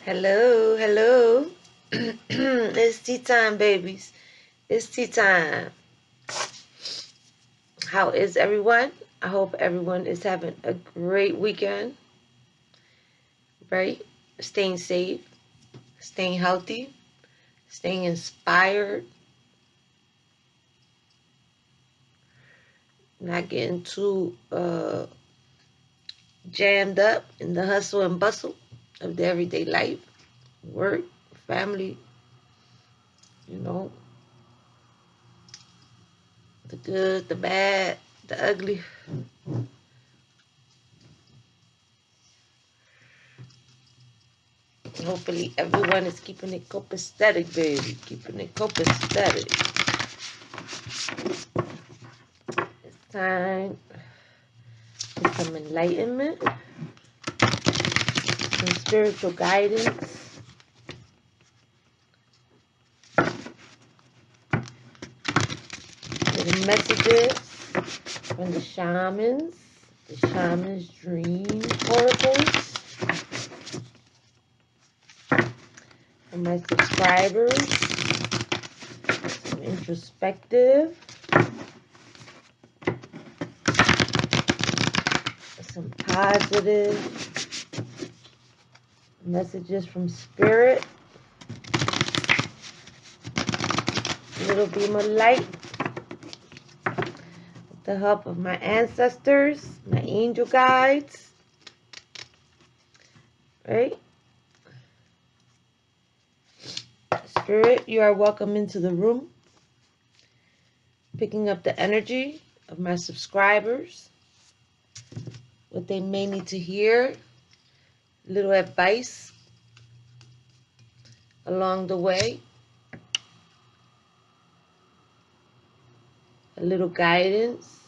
Hello, hello. It's tea time, babies. It's tea time. How is everyone? I hope everyone is having a great weekend, right? Staying safe, staying healthy, staying inspired, not getting too jammed up in the hustle and bustle of the everyday life, work, family, you know, the good, the bad, the ugly. Hopefully everyone is keeping it copacetic, baby. Keeping it copacetic. It's time for some enlightenment, some spiritual guidance, little messages from the shamans dream oracles, from my subscribers, some introspective, some positive messages from spirit, a little beam of light, with the help of my ancestors, my angel guides, right? Spirit, you are welcome into the room, picking up the energy of my subscribers, what they may need to hear, little advice along the way, a little guidance,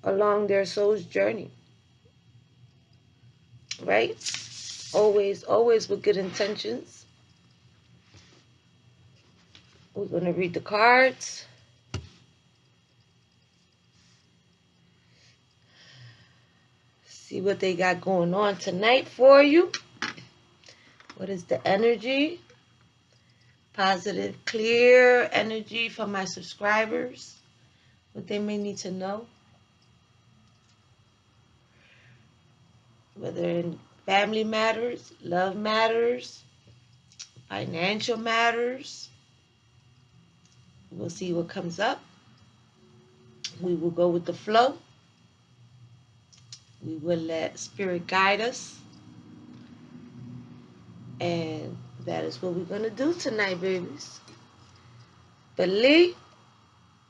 along their soul's journey, right? Always, always with good intentions. We're going to read the cards. See what they got going on tonight for you. What is the energy? Positive, clear energy from my subscribers. What they may need to know. Whether in family matters, love matters, financial matters. We'll see what comes up. We will go with the flow. We will let spirit guide us. And that is what we're going to do tonight, babies. But Lee,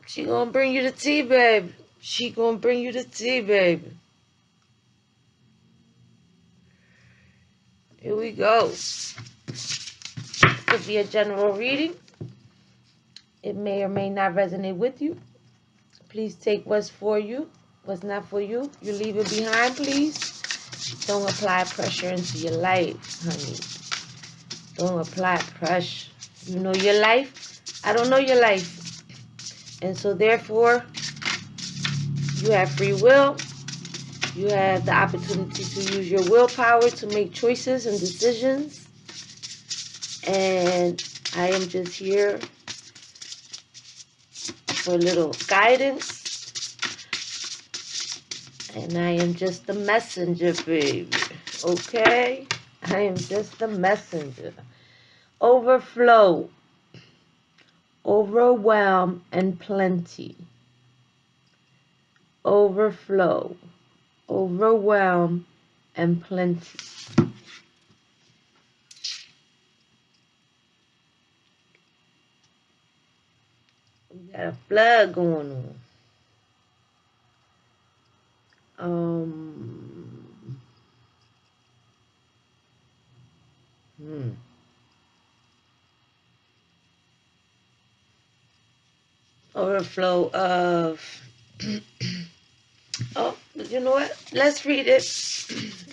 she going to bring you the tea, baby. She going to bring you the tea, baby. Here we go. This could be a general reading. It may or may not resonate with you. Please take what's for you, what's not for you. You leave it behind, please. Don't apply pressure into your life, honey. Don't apply pressure. You know your life. I don't know your life. And so therefore, you have free will. You have the opportunity to use your willpower to make choices and decisions. And I am just here for a little guidance. And I am just the messenger, baby. Okay? I am just the messenger. Overflow, overwhelm, and plenty. Overflow, overwhelm, and plenty. We got a flood going on. Overflow of oh, you know what? Let's read it.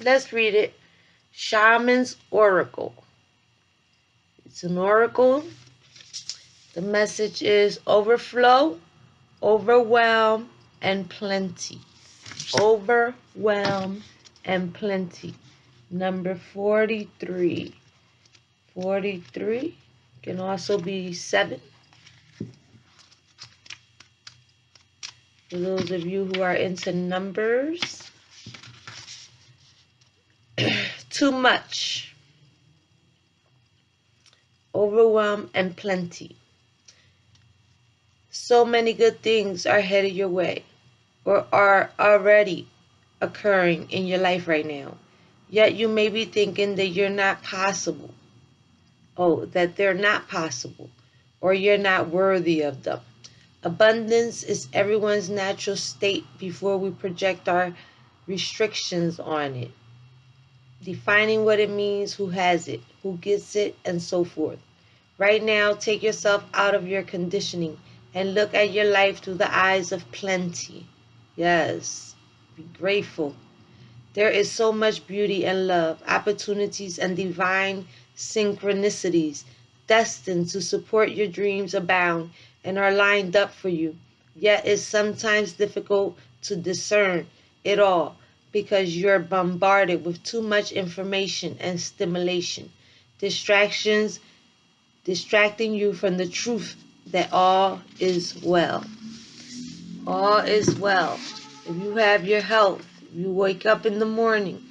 Let's read it. Shaman's Oracle. It's an oracle. The message is overflow, overwhelm, and plenty. Overwhelm and plenty. Number 43. 43 can also be 7. For those of you who are into numbers. Too much. Overwhelm and plenty. So many good things are headed your way or are already occurring in your life right now. Yet you may be thinking that you're not possible. Oh, that they're not possible, or you're not worthy of them. Abundance is everyone's natural state before we project our restrictions on it. Defining what it means, who has it, who gets it, and so forth. Right now, take yourself out of your conditioning and look at your life through the eyes of plenty. Yes, be grateful. There is so much beauty and love, opportunities and divine synchronicities destined to support your dreams abound and are lined up for you. Yet it's sometimes difficult to discern it all because you're bombarded with too much information and stimulation. Distractions distracting you from the truth that all is well. All is well. If you have your health, you wake up in the morning,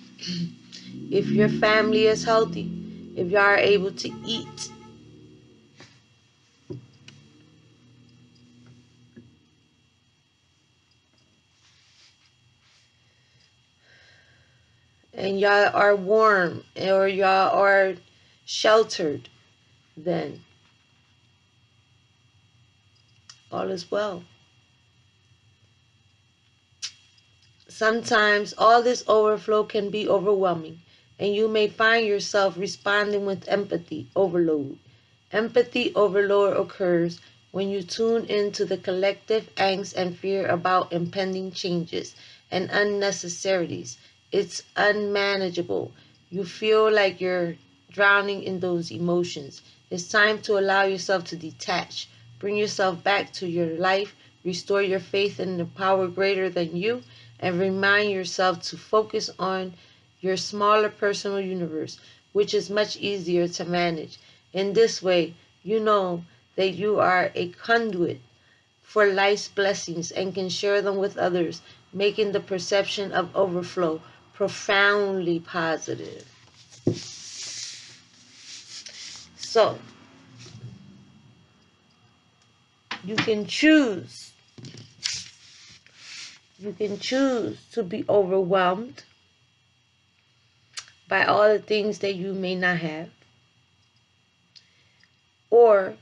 if your family is healthy, if you are able to eat, and y'all are warm or y'all are sheltered, then all is well. Sometimes all this overflow can be overwhelming, and you may find yourself responding with empathy overload. Empathy overload occurs when you tune into the collective angst and fear about impending changes and unnecessarities. It's unmanageable. You feel like you're drowning in those emotions. It's time to allow yourself to detach. Bring yourself back to your life. Restore your faith in the power greater than you, and remind yourself to focus on your smaller personal universe, which is much easier to manage. In this way, you know that you are a conduit for life's blessings and can share them with others, making the perception of overflow profoundly positive. So, you can choose. You can choose to be overwhelmed by all the things that you may not have, or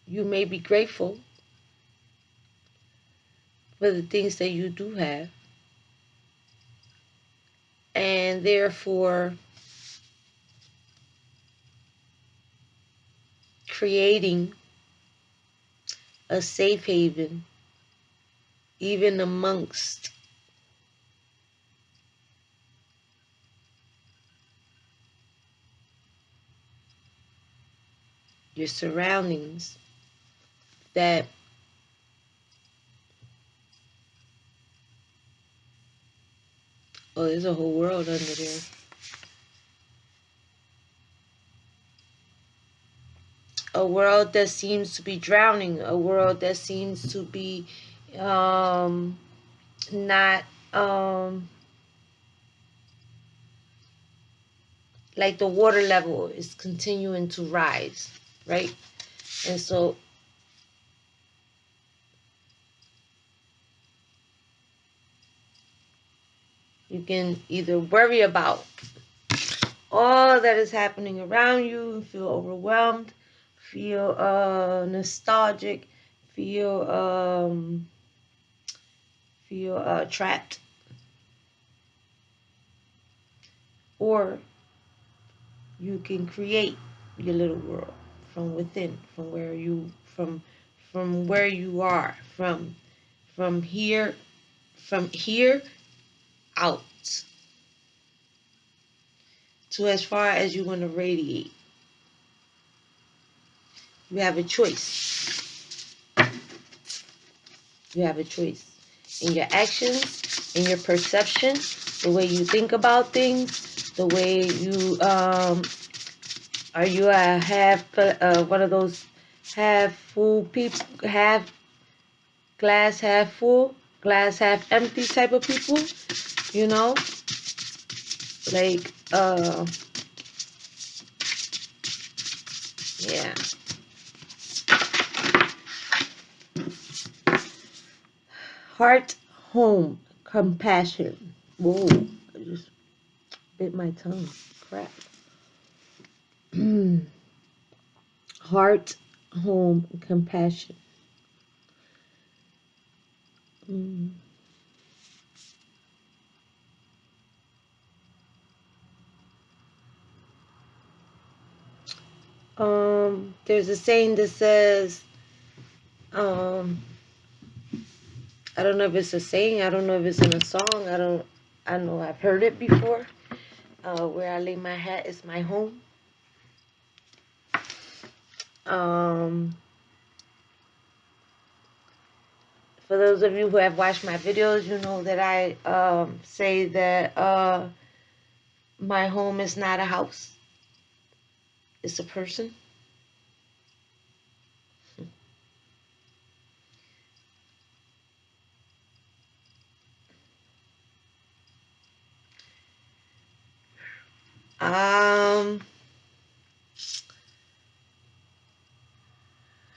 you may be grateful for the things that you do have, and therefore creating a safe haven even amongst your surroundings that there's a whole world under there. A world that seems to be drowning, a world that seems to be not like the water level is continuing to rise, right? And so you can either worry about all that is happening around you and feel overwhelmed, feel nostalgic, feel trapped, or you can create your little world from within, from where you are, from here out to as far as you want to radiate. You have a choice. You have a choice. in your actions, in your perception, the way you think about things, the way you are you a half one of those half full people, half glass half full, glass half empty type of people, you know, like yeah. Heart, home, compassion. Whoa, I just bit my tongue. Crap. Heart, home, compassion. Mm. There's a saying that says, um, I don't know if it's a saying, I don't know if it's in a song, I know I've heard it before. Where I lay my hat is my home. Um, for those of you who have watched my videos, you know that I say that my home is not a house, it's a person. Um,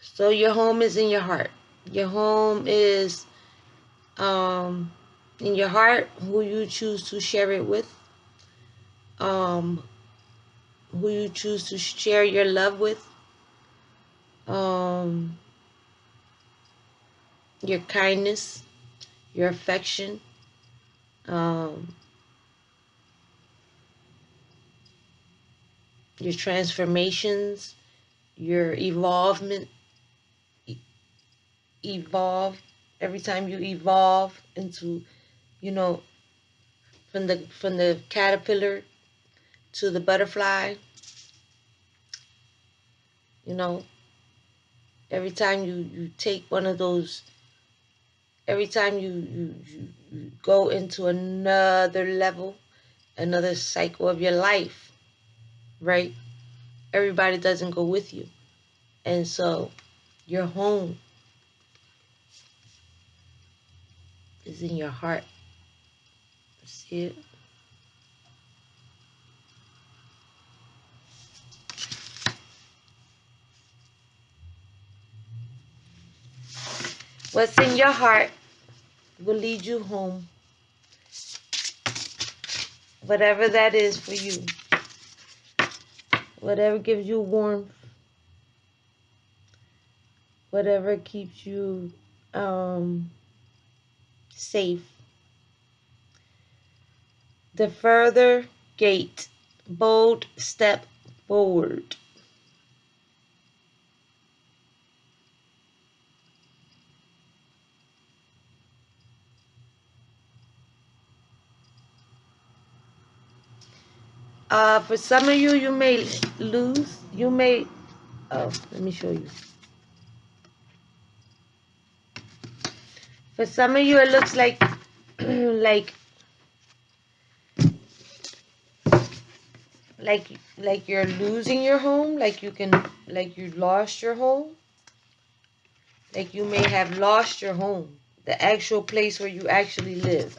so your home is in your heart. Your home is in your heart, who you choose to share it with, um, who you choose to share your love with, um, your kindness, your affection, um, your transformations, your evolvement, evolve. Every time you evolve into, you know, from the caterpillar to the butterfly, you know, every time you take one of those, every time you go into another level, another cycle of your life, right? Everybody doesn't go with you. And so your home is in your heart. See it? What's in your heart will lead you home. Whatever that is for you. Whatever gives you warmth. Whatever keeps you safe. The further gate, bold step forward. For some of you, you may lose. You may. Oh, let me show you. For some of you, it looks like, like, like, like you're losing your home. Like you lost your home. Like you may have lost your home, the actual place where you actually live.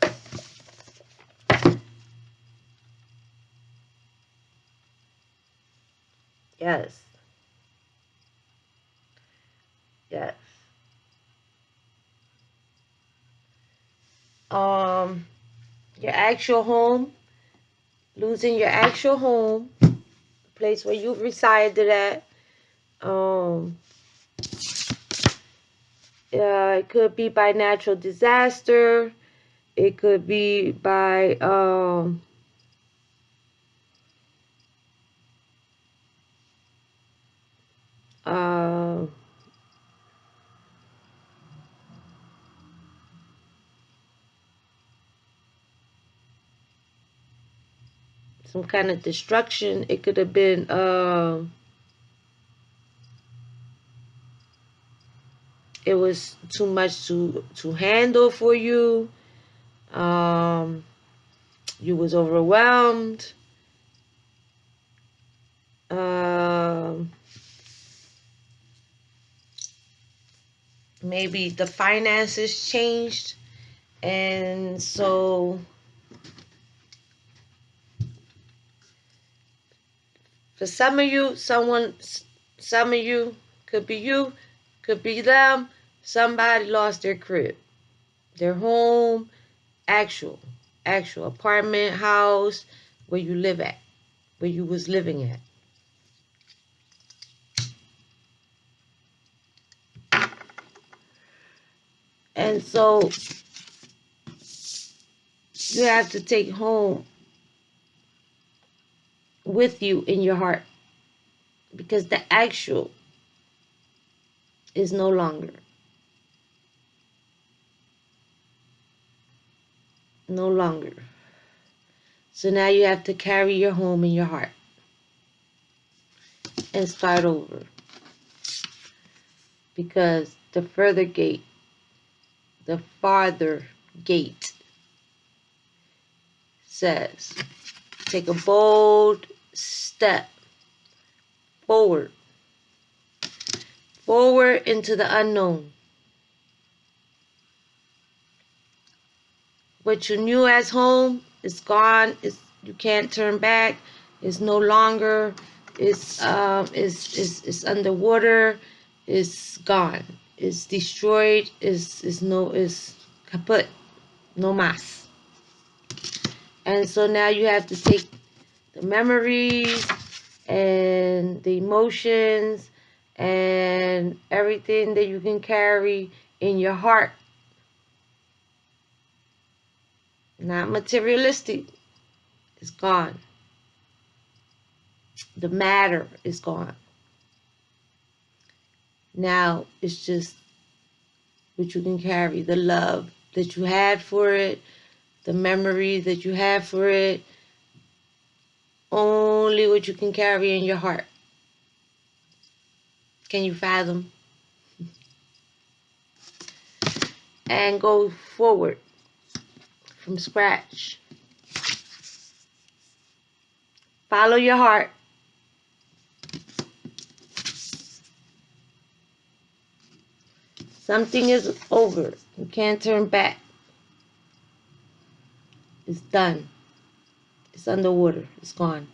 Yes. Yes. Um, your actual home, losing your actual home, place where you resided at. Um, it could be by natural disaster. It could be by uh, some kind of destruction. It could have been it was too much to handle for you. You was overwhelmed. Maybe the finances changed, and so for some of you, some of you, could be you, could be them, somebody lost their crib, their home, actual apartment, house, where you live at, where you was living at. And so you have to take home with you in your heart, because the actual is no longer. No longer. So now you have to carry your home in your heart and start over. Because the farther gate says, take a bold step forward into the unknown. What you knew as home is gone. You can't turn back. It's no longer. It's underwater. It's gone. It's destroyed. It's kaput. No mas. And so now you have to take the memories and the emotions and everything that you can carry in your heart. Not materialistic. It's gone. The matter is gone. Now it's just what you can carry. The love that you had for it. The memories that you had for it. Only what you can carry in your heart. Can you fathom? And go forward from scratch. Follow your heart. Something is over. You can't turn back. It's done. It's underwater. It's gone.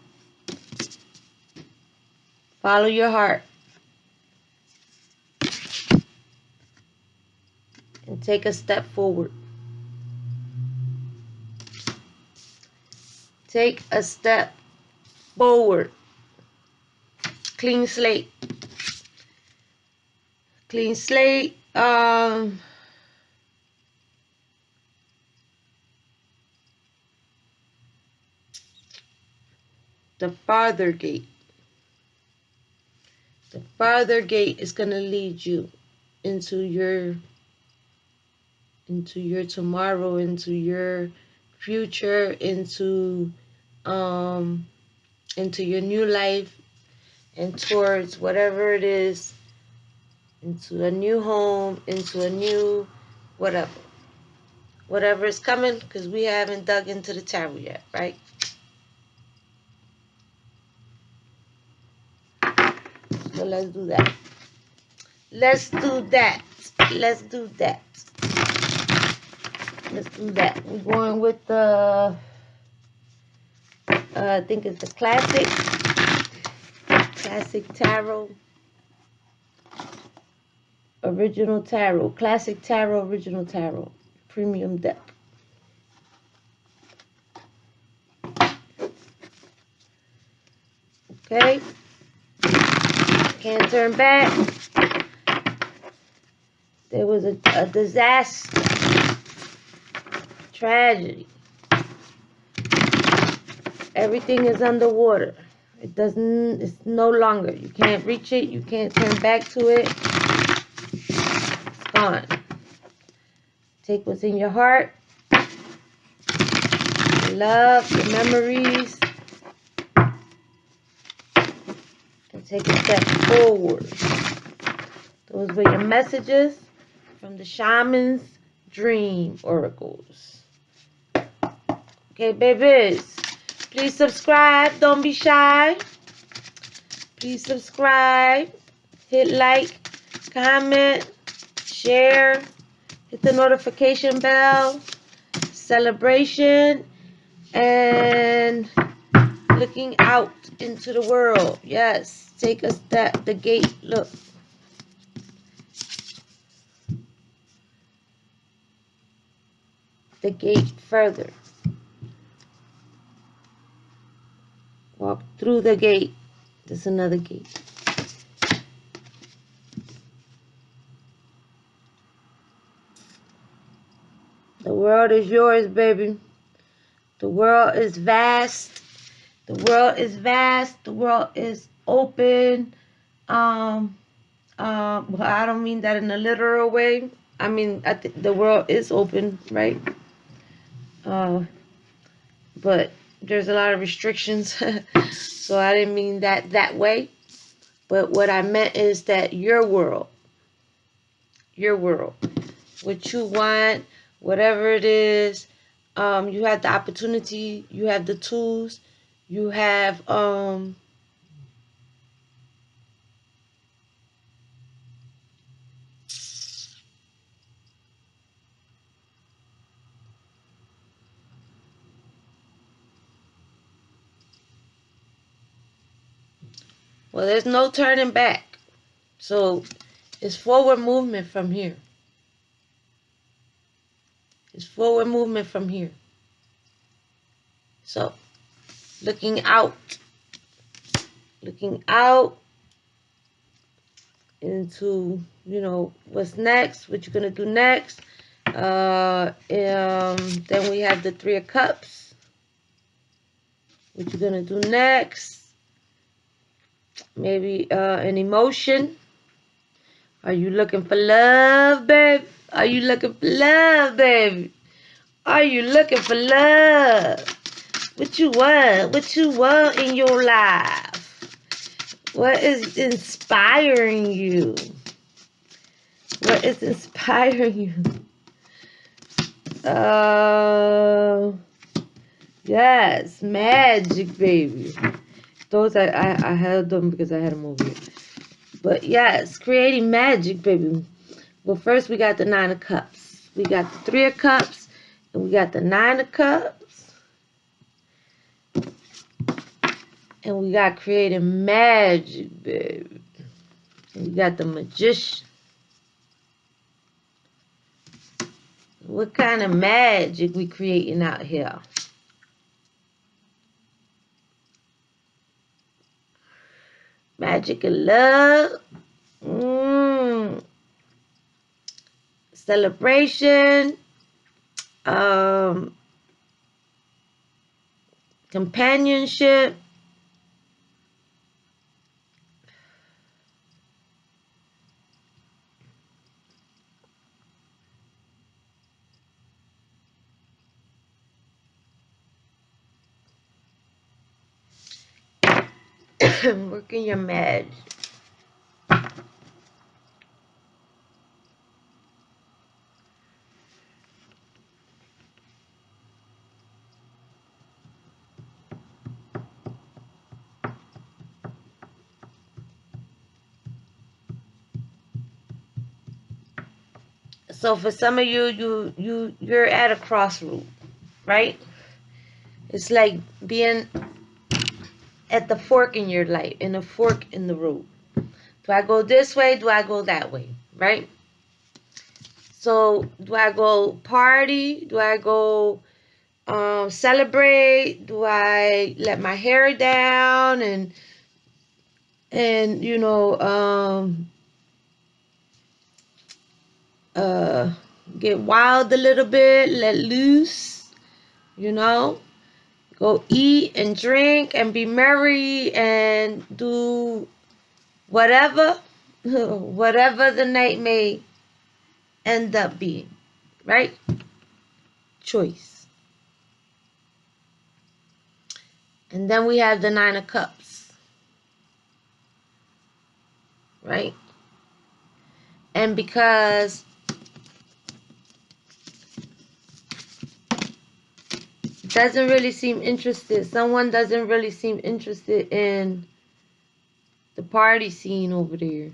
Follow your heart. And take a step forward. Take a step forward. Clean slate. Clean slate. The farther gate. The farther gate is going to lead you into your tomorrow, into your future, into your new life, and towards whatever it is, into a new home, into a new whatever is coming, because we haven't dug into the tarot yet, right? So let's do that. Let's do that. Let's do that. Let's do that. We're going with the I think it's the classic tarot, original tarot, classic tarot, original tarot, premium deck. Okay, can't turn back. There was a disaster, tragedy. Everything is underwater. It's no longer. You can't reach it. You can't turn back to it. It's gone. Take what's in your heart. The love, the memories. And take a step forward. Those were your messages from the Shaman's Dream Oracles. Okay, babies. Please subscribe. Don't be shy. Please subscribe. Hit like, comment, share. Hit the notification bell. Celebration. And looking out into the world. Yes. Take a step. The gate. Look. The gate further. Walk through the gate. There's another gate. The world is yours, baby. The world is vast. The world is vast. The world is open. Well, I don't mean that in a literal way. I mean, the world is open, right? But there's a lot of restrictions, so I didn't mean that way. But what I meant is that your world, what you want, whatever it is, you have the opportunity, you have the tools, you have well, there's no turning back. So it's forward movement from here. It's forward movement from here. So looking out into, you know, what's next, what you're gonna do next. Then we have the Three of Cups. What you're gonna do next? Maybe an emotion. Are you looking for love, babe? Are you looking for love, baby? Are you looking for love? What you want? What you want in your life? What is inspiring you? What is inspiring you? Yes, magic, baby. Those I held them because I had them over here. But yes, creating magic, baby. Well, first we got the Nine of Cups. We got the Three of Cups. And we got the Nine of Cups. And we got creating magic, baby. And we got the Magician. What kind of magic we creating out here? Magic of love. Celebration. Companionship. Working your magic. So for some of you're at a crossroad, right? It's like being at the fork in your life, in a fork in the road. Do I go this way? Do I go that way? Right? So do I go party? Do I go celebrate? Do I let my hair down and you know get wild a little bit, let loose, you know? Go eat and drink and be merry and do whatever, whatever the night may end up being, right? Choice. And then we have the Nine of Cups, right? And because doesn't really seem interested. Someone doesn't really seem interested in the party scene over there.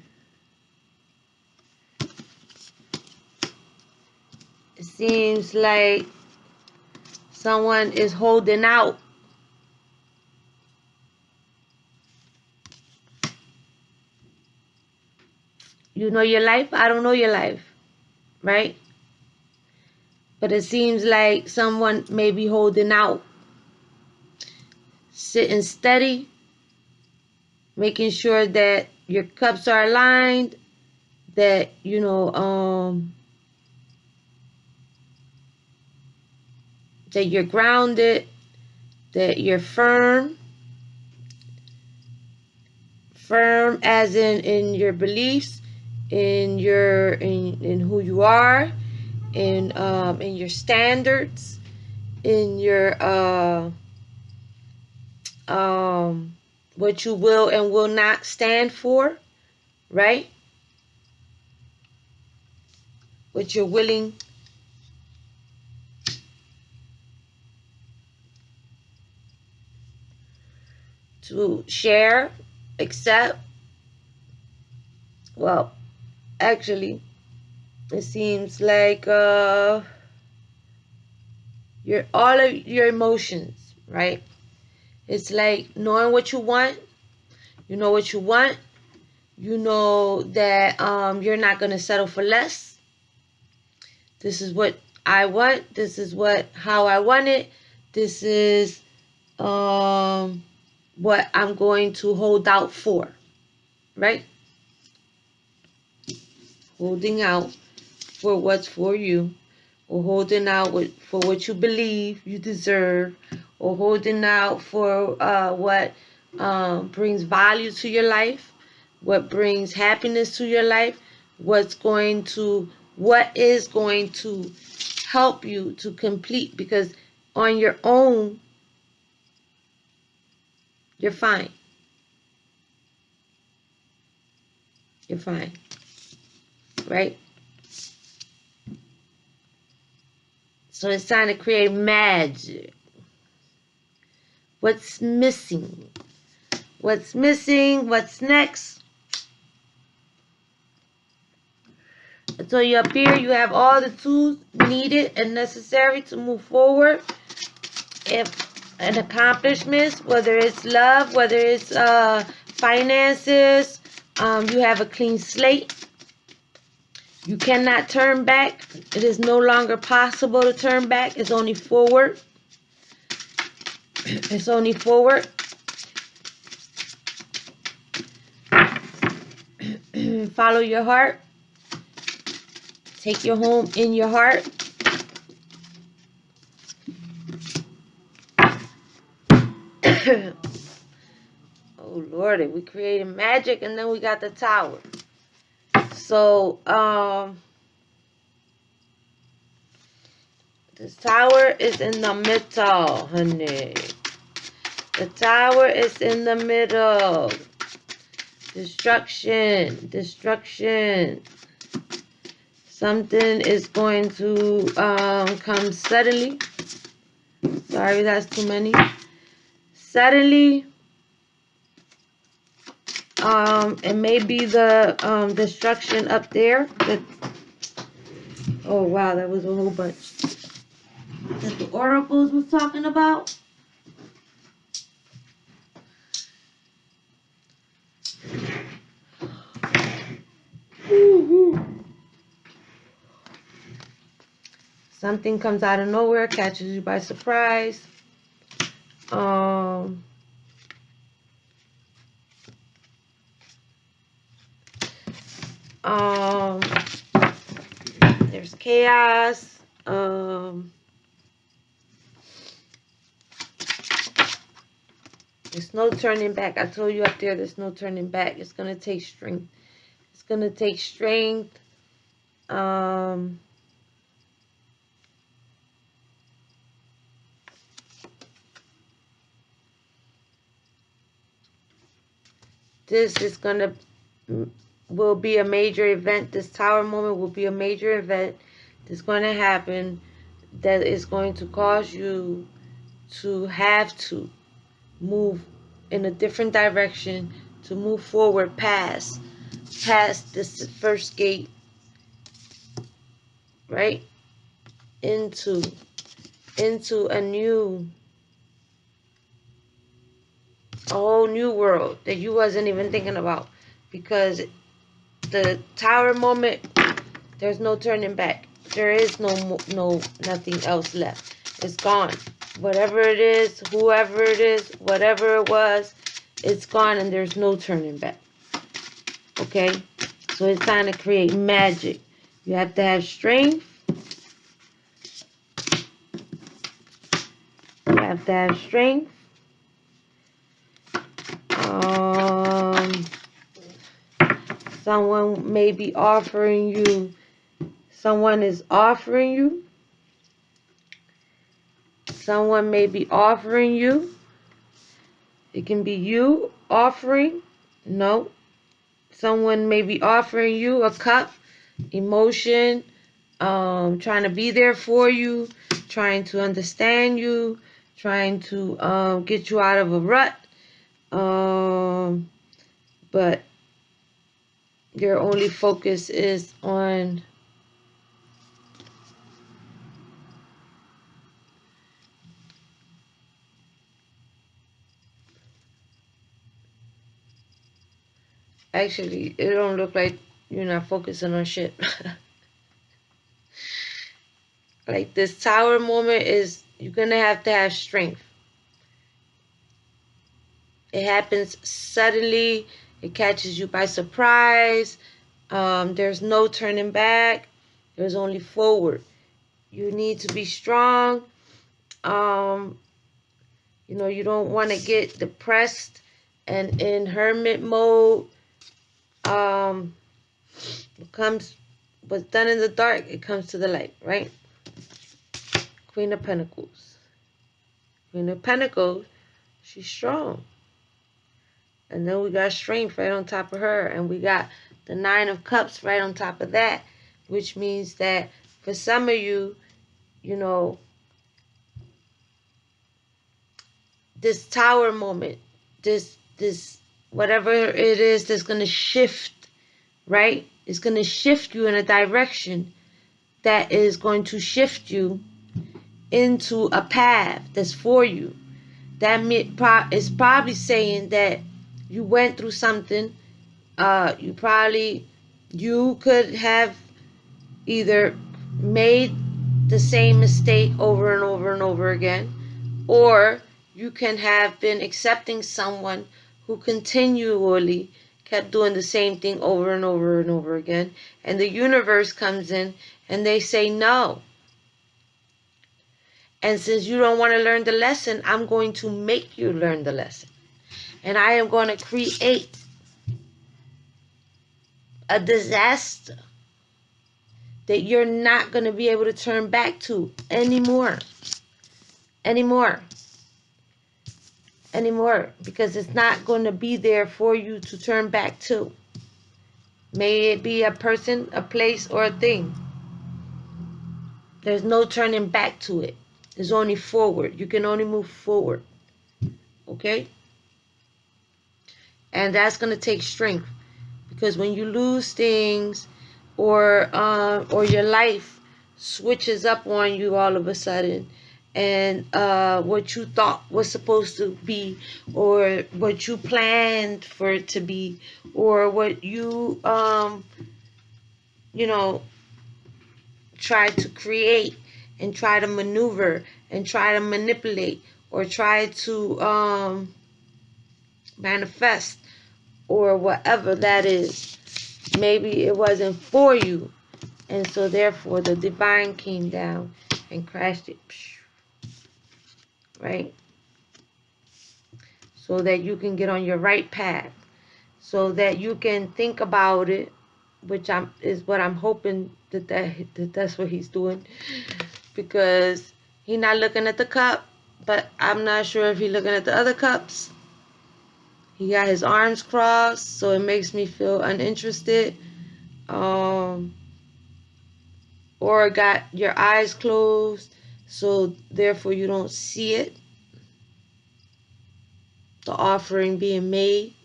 It seems like someone is holding out. You know your life? I don't know your life, right? But it seems like someone may be holding out, sitting steady, making sure that your cups are aligned, that, you know, that you're grounded, that you're firm as in your beliefs, in who you are, in your standards, in your what you will and will not stand for, right? What you're willing to share, accept. Well, actually, it seems like all of your emotions, right? It's like knowing what you want. You know what you want. You know that you're not going to settle for less. This is what I want. This is how I want it. This is what I'm going to hold out for, right? Holding out for what's for you, or holding out for what you believe you deserve, or holding out for what brings value to your life, what brings happiness to your life, what is going to help you to complete, because on your own you're fine. You're fine, right? So it's time to create magic. What's missing? What's missing? What's next? So you up here, you have all the tools needed and necessary to move forward. If an accomplishments, whether it's love, whether it's finances, you have a clean slate. You cannot turn back. It is no longer possible to turn back. It's only forward. It's only forward. Follow your heart. Take your home in your heart. Oh Lordy, we created magic, and then we got the Tower. So this Tower is in the middle, honey. The Tower is in the middle. Destruction, destruction. Something is going to come suddenly. Sorry, that's too many. Suddenly, it may be the destruction up there. Oh wow, that was a whole bunch that the oracles was talking about. Something comes out of nowhere, catches you by surprise. There's chaos. There's no turning back. I told you up there, there's no turning back. It's gonna take strength. It's gonna take strength. This is will be a major event. This Tower moment will be a major event that's going to happen, that is going to cause you to have to move in a different direction, to move forward past this first gate, right? Into a whole new world that you wasn't even thinking about. Because the tower moment, there's no turning back. There is nothing else left. It's gone. Whatever it is, whoever it is, whatever it was, it's gone, and there's no turning back. Okay? So it's time to create magic. You have to have strength. You have to have strength. Someone may be offering you. Someone is offering you. Someone may be offering you. It can be you offering. No. Someone may be offering you a cup, emotion, trying to be there for you, trying to understand you, trying to get you out of a rut. But your only focus is on actually, it don't look like you're not focusing on shit. Like this tower moment is, you're gonna have to have strength. It happens suddenly. It catches you by surprise. There's no turning back. There's only forward. You need to be strong. You don't want to get depressed and in hermit mode. It comes, what's done in the dark, it comes to the light, right? Queen of Pentacles. Queen of Pentacles, she's strong. And then we got strength right on top of her. And we got the Nine of Cups right on top of that. Which means that for some of you, this tower moment, this whatever it is that's going to shift, right? It's going to shift you in a direction that is going to shift you into a path that's for you. That is probably saying that you went through something. You could have either made the same mistake over and over and over again, or you can have been accepting someone who continually kept doing the same thing over and over and over again, and the universe comes in and they say no. And since you don't want to learn the lesson, I'm going to make you learn the lesson. And I am going to create a disaster that you're not going to be able to turn back to anymore. Because it's not going to be there for you to turn back to. May it be a person, a place, or a thing. There's no turning back to it. There's only forward. You can only move forward. Okay? And that's going to take strength. Because when you lose things, or your life switches up on you all of a sudden, and what you thought was supposed to be, or what you planned for it to be, or what you try to create and try to maneuver and try to manipulate or try to manifest, or whatever that is, maybe it wasn't for you. And so therefore the divine came down and crashed it, right? So that you can get on your right path, so that you can think about it, which is what I'm hoping that's what he's doing, because he's not looking at the cup, but I'm not sure if he's looking at the other cups. He got his arms crossed, so it makes me feel uninterested. Or got your eyes closed, so therefore you don't see it. the offering being made.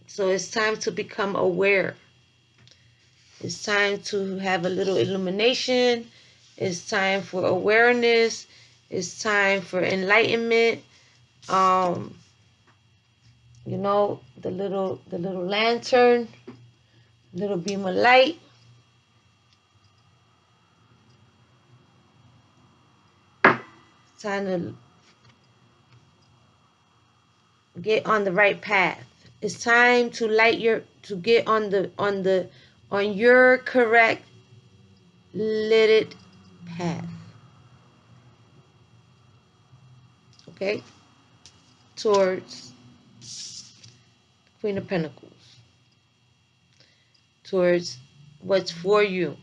So it's time to become aware. It's time to have a little illumination. It's time for awareness. It's time for enlightenment. You know, the little lantern, little beam of light. It's time to get on the right path. It's time to get on your correct lit path. Okay? Towards Queen of Pentacles. Towards what's for you.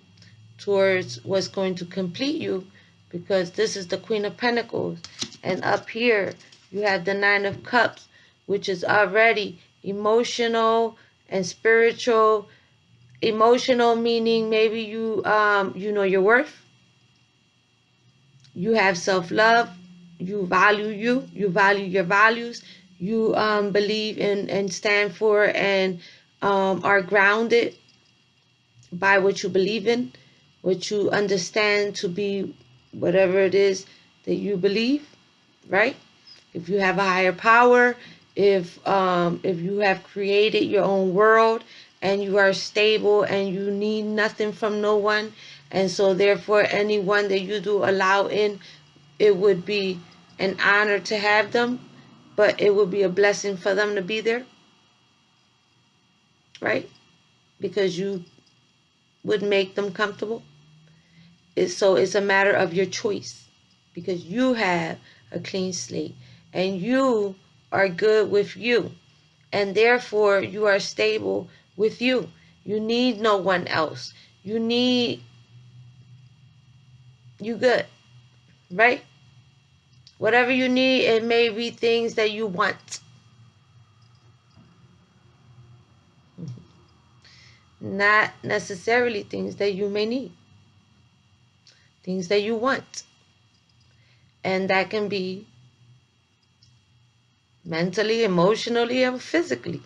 Towards what's going to complete you, because this is the Queen of Pentacles, and up here you have the Nine of Cups, which is already emotional and spiritual. Emotional meaning maybe you know your worth, you have self-love, you value you value your values, you believe in and stand for and are grounded by what you believe in, what you understand to be whatever it is that you believe, right? If you have a higher power, if you have created your own world and you are stable and you need nothing from no one, and so therefore anyone that you do allow in, it would be an honor to have them, but it would be a blessing for them to be there, right? Because you would make them comfortable. So it's a matter of your choice, because you have a clean slate and you are good with you, and therefore you are stable with you. You need no one else. You good, right? Whatever you need, it may be things that you want, not necessarily things that you may need, things that you want. And that can be mentally, emotionally, or physically.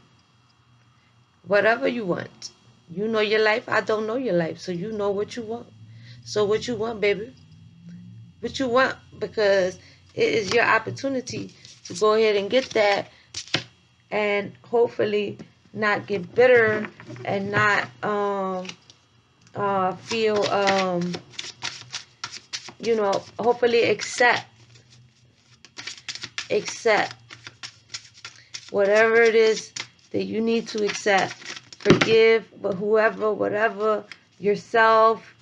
Whatever you want. You know your life. I don't know your life. So you know what you want. So what you want, baby? What you want? Because it is your opportunity to go ahead and get that, and hopefully not get bitter and not feel you know, hopefully accept whatever it is that you need to accept. Forgive, but whoever, whatever, yourself.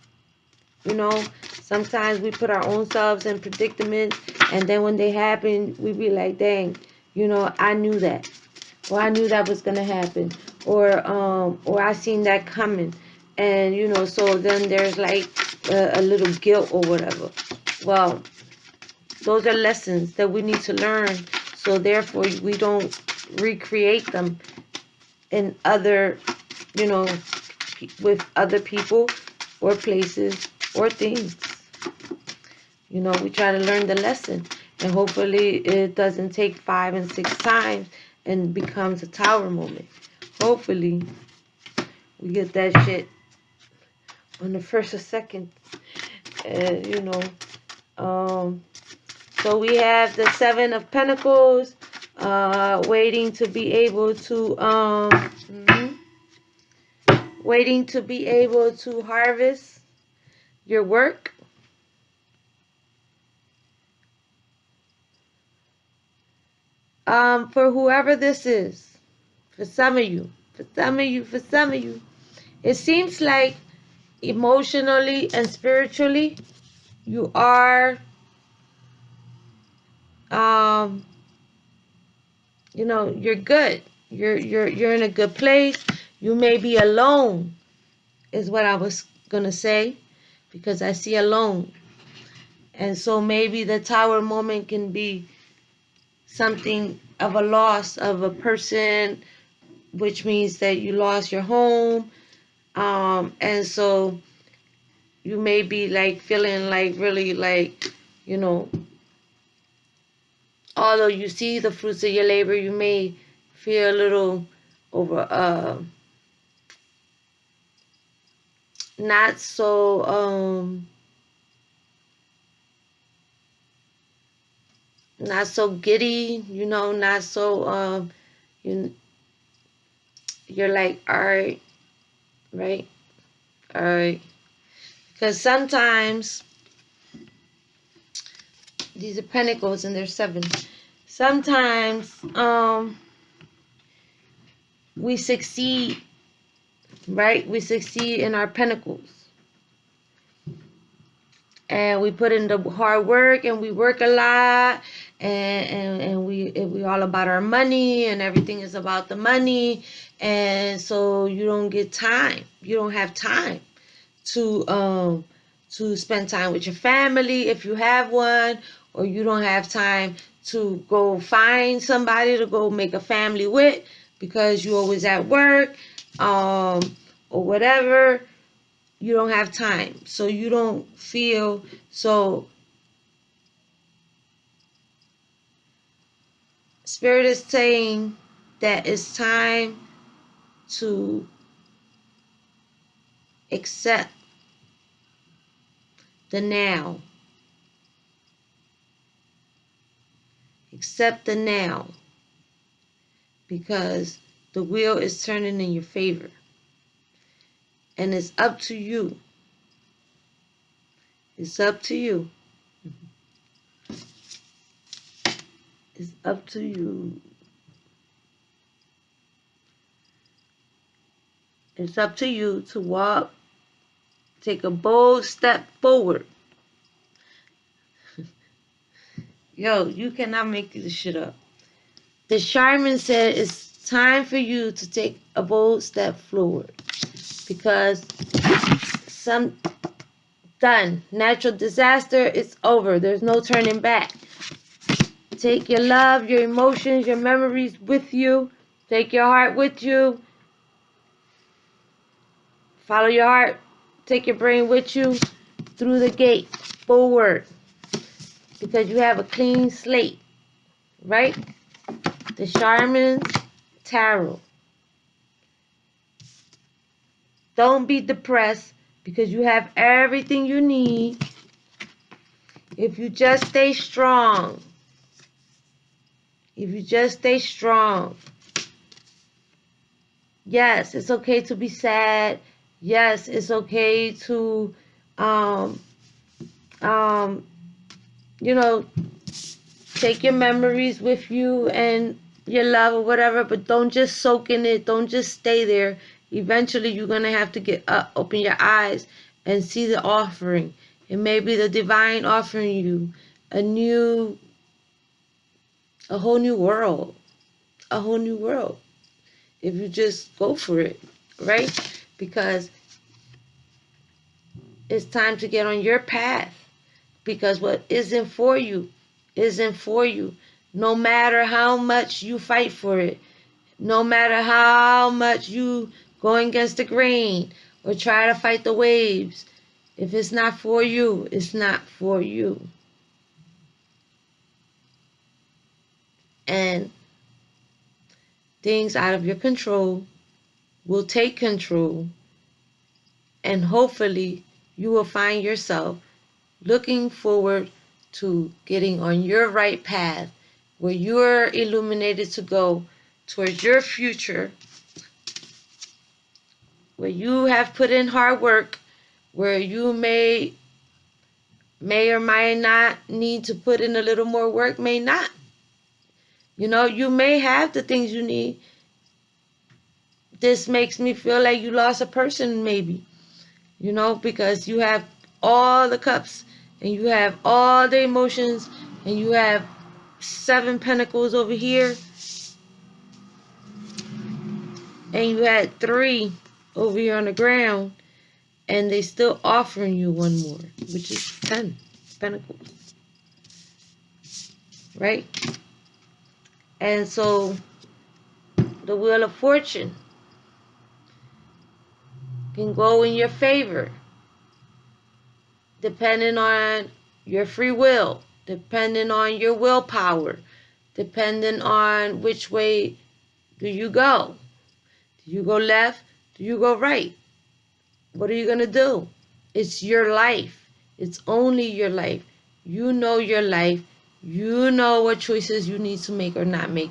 You know, sometimes we put our own selves in predicaments, and then when they happen, we be like, dang, you know, I knew that. Or I knew that was gonna happen. Or I seen that coming. And, you know, so then there's like a little guilt or whatever. Well, those are lessons that we need to learn, so therefore we don't recreate them in other, you know, with other people or places or things. You know, we try to learn the lesson, and hopefully it doesn't take 5 and 6 times and becomes a tower moment. Hopefully we get that shit on the first or second, you know. So we have the Seven of Pentacles, waiting to be able to waiting to be able to harvest your work. For whoever this is, for some of you, it seems like emotionally and spiritually you are, you know, you're good. You're in a good place. You may be alone, is what I was gonna say, because I see alone. And so maybe the tower moment can be something of a loss of a person, which means that you lost your home, And so you may be like feeling like really like, you know, although you see the fruits of your labor, you may feel a little over not so not so giddy, you know, not so you you're like, all right, right, all right, because sometimes these are pentacles and they're seven. Sometimes we succeed, right? We succeed in our pentacles, and we put in the hard work, and we work a lot, and we all about our money, and everything is about the money, and so you don't get time. You don't have time to spend time with your family if you have one, or you don't have time to go find somebody to go make a family with because you're always at work, or whatever. You don't have time, so you don't feel so. Spirit is saying that it's time to accept the now. Accept the now, because the wheel is turning in your favor, and it's up to you. It's up to you. It's up to you. It's up to you to walk, take a bold step forward. Yo, you cannot make this shit up. The Shaman said it's time for you to take a bold step forward, because some done. Natural disaster, it's over. There's no turning back. Take your love, your emotions, your memories with you. Take your heart with you. Follow your heart. Take your brain with you through the gate forward, because you have a clean slate, right? The Shaman's Tarot. Don't be depressed, because you have everything you need if you just stay strong. If you just stay strong. Yes, it's okay to be sad. Yes, it's okay to um um you know, take your memories with you and your love or whatever, but don't just soak in it. Don't just stay there. Eventually you're going to have to get up, open your eyes and see the offering. It may be the divine offering you a whole new world. A whole new world. If you just go for it, right? Because it's time to get on your path, because what isn't for you isn't for you. No matter how much you fight for it, no matter how much you go against the grain or try to fight the waves, if it's not for you, it's not for you. And things out of your control will take control, and hopefully you will find yourself looking forward to getting on your right path, where you're illuminated to go towards your future, where you have put in hard work, where you may or may not need to put in a little more work, may not. You know, you may have the things you need. This makes me feel like you lost a person, maybe, you know, because you have all the cups, and you have all the emotions, and you have 7 pentacles over here, and you had 3 over here on the ground, and they still offering you one more, which is 10 pentacles, right? And so the Wheel of Fortune can go in your favor, depending on your free will, depending on your willpower, depending on which way do you go. Do you go left? Do you go right? What are you going to do? It's your life. It's only your life. You know your life. You know what choices you need to make or not make.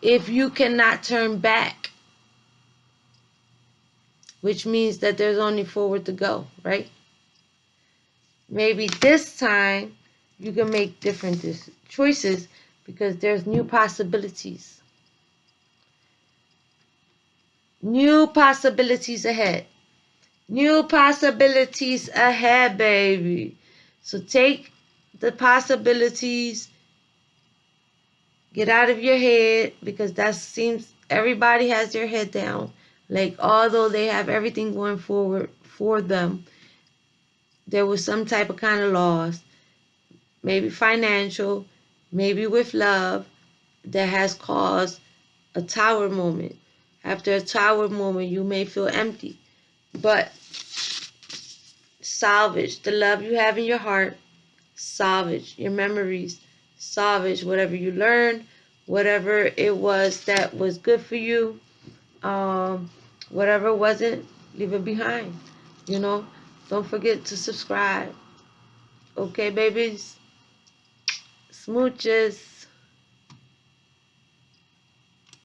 If you cannot turn back, which means that there's only forward to go, right? Maybe this time you can make different choices because there's new possibilities. New possibilities ahead. New possibilities ahead, baby. So take the possibilities, get out of your head, because that seems everybody has their head down. Like, although they have everything going forward for them, there was some type of kind of loss, maybe financial, maybe with love, that has caused a tower moment. After a tower moment, you may feel empty, but salvage the love you have in your heart, salvage your memories, salvage whatever you learned, whatever it was that was good for you, whatever wasn't, leave it behind. You know, don't forget to subscribe. Okay, babies, smooches.